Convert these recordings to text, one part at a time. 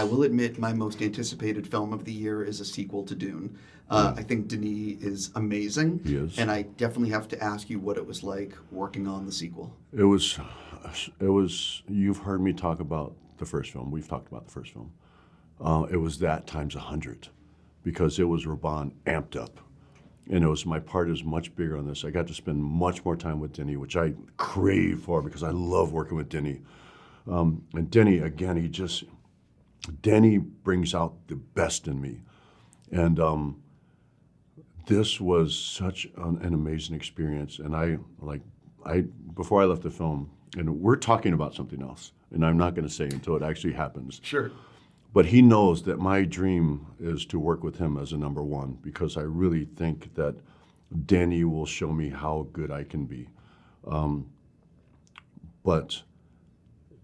I will admit my most anticipated film of the year is a sequel to Dune. I think Denis is amazing. He is. And I definitely have to ask you what it was like working on the sequel. It was, you've heard me talk about the first film. We've talked about the first film. It was that times 100 because it was Rabban amped up. And my part is much bigger on this. I got to spend much more time with Denis, which I crave for because I love working with Denis. And Denis, again, Denis brings out the best in me. And this was such an amazing experience. And before I left the film, and we're talking about something else, and I'm not going to say until it actually happens. Sure. But he knows that my dream is to work with him as a number one because I really think that Denis will show me how good I can be. But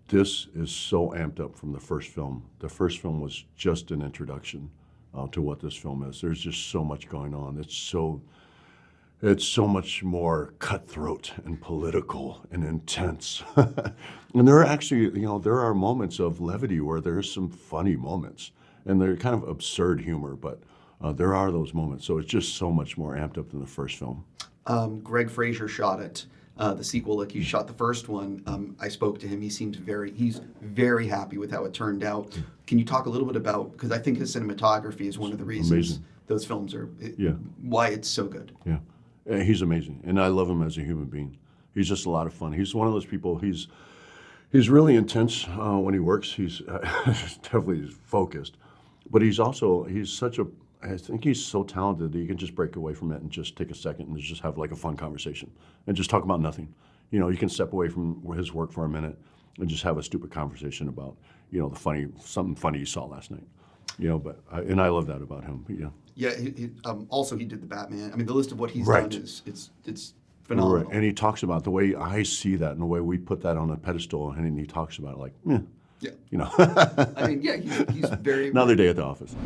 this is so amped up from the first film. The first film was just an introduction to what this film is. There's just so much going on. It's so much more cutthroat and political and intense. And there are actually, there are moments of levity where there's some funny moments. And they're kind of absurd humor, but there are those moments. So it's just so much more amped up than the first film. Greg Fraser shot it, the sequel, like he shot the first one. I spoke to him. He's very happy with how it turned out. Can you talk a little bit about, because I think his cinematography is one of the reasons those films are, why it's so good. Yeah. He's amazing, and I love him as a human being. He's just a lot of fun. He's one of those people. He's really intense when he works. He's definitely focused, but I think he's so talented that you can just break away from it and just take a second and just have like a fun conversation and just talk about nothing. You can step away from his work for a minute and just have a stupid conversation about something funny you saw last night. And I love that about him. Yeah. Yeah. Also, he did the Batman. I mean, the list of what he's done is it's phenomenal. Right. And he talks about the way I see that and the way we put that on a pedestal, and he talks about it like, yeah. I mean, yeah, he's very. Another day at the office.